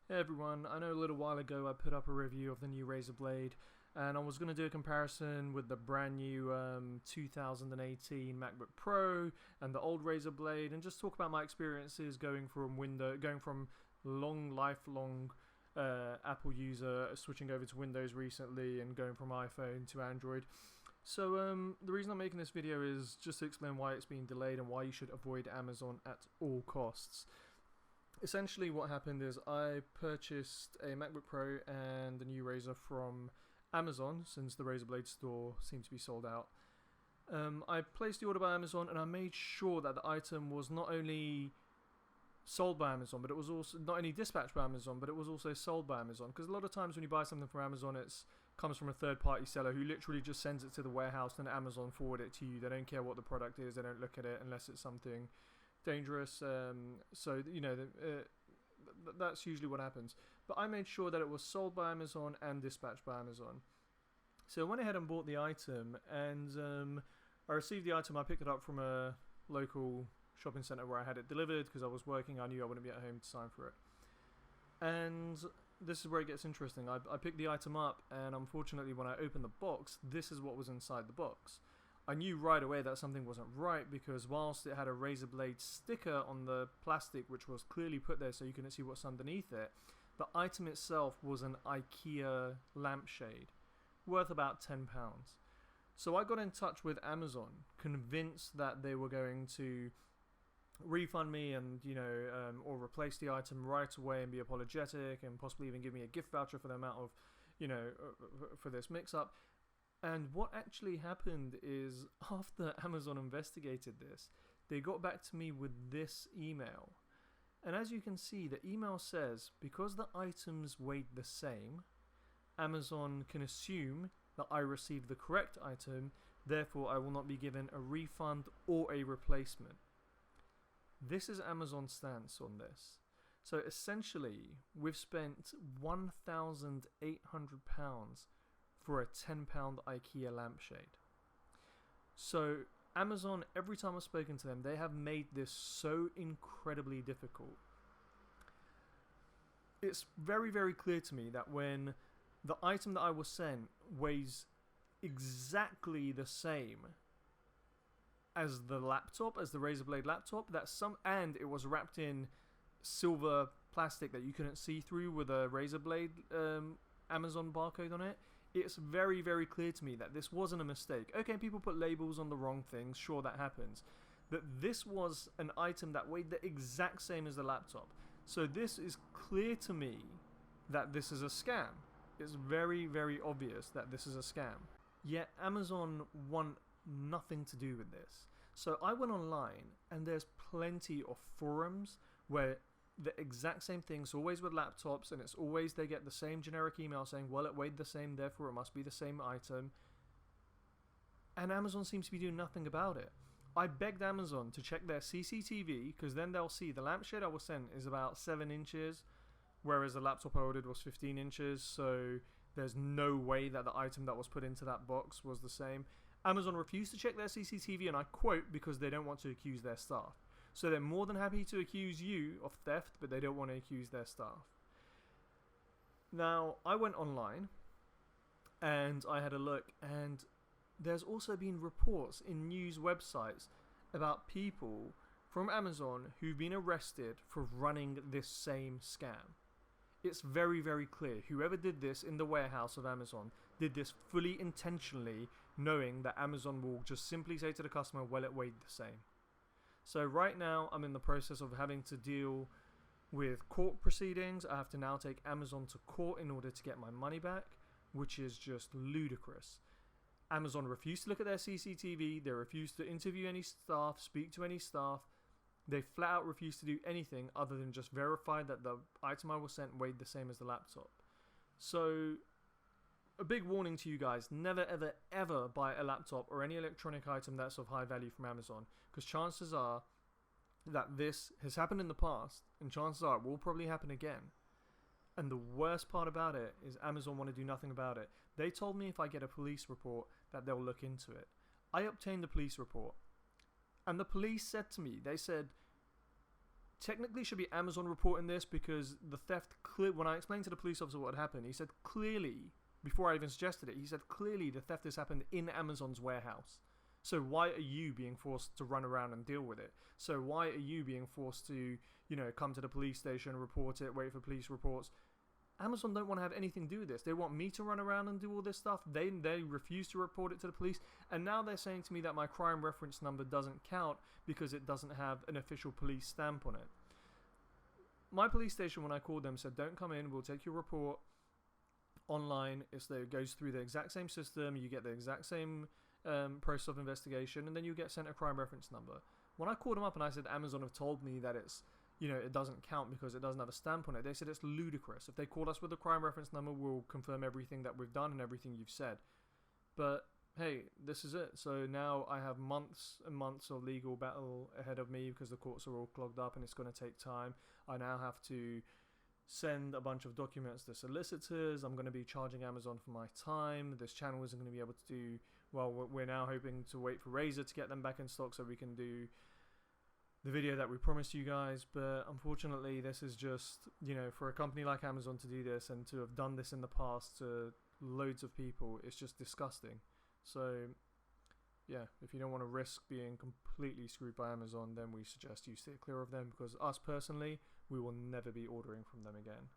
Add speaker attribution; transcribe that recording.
Speaker 1: Hey everyone, I know a little while ago I put up a review of the new Razer Blade and I was going to do a comparison with the brand new 2018 MacBook Pro and the old Razer Blade and just talk about my experiences going from lifelong Apple user switching over to Windows recently and going from iPhone to Android. So the reason I'm making this video is just to explain why it's been delayed and why you should avoid Amazon at all costs. Essentially what happened is I purchased a MacBook Pro and a new Razer from Amazon since the Razer Blade store seemed to be sold out. I placed the order by Amazon and I made sure that the item was not only sold by Amazon, but it was also not only dispatched by Amazon, but it was also sold by Amazon. Because a lot of times when you buy something from Amazon, it comes from a third-party seller who literally just sends it to the warehouse and Amazon forward it to you. They don't care what the product is. They don't look at it unless it's something dangerous. So you know that's usually what happens. But I made sure that it was sold by Amazon and dispatched by Amazon. So I went ahead and bought the item, and I received the item. I picked it up from a local shopping centre where I had it delivered because I was working. I knew I wouldn't be at home to sign for it. And this is where it gets interesting. I picked the item up, and unfortunately when I opened the box, this is what was inside the box. I knew right away that something wasn't right because whilst it had a Razer Blade sticker on the plastic which was clearly put there so you couldn't see what's underneath it, the item itself was an IKEA lampshade worth about £10. So I got in touch with Amazon, convinced that they were going to refund me and or replace the item right away and be apologetic and possibly even give me a gift voucher for the amount of for this mix-up. And what actually happened is after Amazon investigated this, they got back to me with this email. And as you can see, the email says, because the items weighed the same, Amazon can assume that I received the correct item, therefore I will not be given a refund or a replacement. This is Amazon's stance on this. So essentially, we've spent £1,800 for a £10 IKEA lampshade. So Amazon, every time I've spoken to them, they have made this so incredibly difficult. It's very, very clear to me that when the item that I was sent weighs exactly the same as the laptop, as the Razer Blade laptop, and it was wrapped in silver plastic that you couldn't see through with a Razer Blade Amazon barcode on it, it's very, very clear to me that this wasn't a mistake. Okay, people put labels on the wrong things, sure, that happens. But this was an item that weighed the exact same as the laptop. So this is clear to me that this is a scam. It's very, very obvious that this is a scam. Yet Amazon want nothing to do with this. So I went online and there's plenty of forums where the exact same thing's always with laptops, and it's always they get the same generic email saying, well, it weighed the same, therefore it must be the same item. And Amazon seems to be doing nothing about it. I begged Amazon to check their CCTV because then they'll see the lampshade I was sent is about 7 inches, whereas the laptop I ordered was 15 inches, so there's no way that the item that was put into that box was the same. Amazon refused to check their CCTV, and I quote, because they don't want to accuse their staff. So they're more than happy to accuse you of theft, but they don't want to accuse their staff. Now, I went online and I had a look, and there's also been reports in news websites about people from Amazon who've been arrested for running this same scam. It's very, very clear. Whoever did this in the warehouse of Amazon did this fully intentionally, knowing that Amazon will just simply say to the customer, well, it weighed the same. So right now I'm in the process of having to deal with court proceedings. I have to now take Amazon to court in order to get my money back, which is just ludicrous. Amazon refused to look at their CCTV, they refused to interview any staff, speak to any staff. They flat out refused to do anything other than just verify that the item I was sent weighed the same as the laptop. So a big warning to you guys, never ever ever buy a laptop or any electronic item that's of high value from Amazon, because chances are that this has happened in the past and chances are it will probably happen again. And the worst part about it is Amazon want to do nothing about it. They told me if I get a police report that they'll look into it. I obtained the police report and the police said to me, they said, technically should be Amazon reporting this, because the theft, when I explained to the police officer what had happened, he said clearly, before I even suggested it, he said clearly the theft has happened in Amazon's warehouse. So why are you being forced to run around and deal with it? So why are you being forced to, come to the police station, report it, wait for police reports? Amazon don't want to have anything to do with this. They want me to run around and do all this stuff. They refuse to report it to the police. And now they're saying to me that my crime reference number doesn't count because it doesn't have an official police stamp on it. My police station, when I called them, said, don't come in. We'll take your report online. It goes through the exact same system. You get the exact same process of investigation, and then you get sent a crime reference number. When I called them up and I said, Amazon have told me that it's, it doesn't count because it doesn't have a stamp on it, they said it's ludicrous. If they call us with a crime reference number, we'll confirm everything that we've done and everything you've said. But hey, this is it. So now I have months and months of legal battle ahead of me because the courts are all clogged up and it's going to take time. I now have to send a bunch of documents to solicitors. I'm going to be charging Amazon for my time. This channel isn't going to be able to do, well, we're now hoping to wait for Razer to get them back in stock so we can do the video that we promised you guys. But unfortunately, this is just, for a company like Amazon to do this and to have done this in the past to loads of people, it's just disgusting. So yeah, if you don't want to risk being completely screwed by Amazon, then we suggest you steer clear of them, because us personally, we will never be ordering from them again.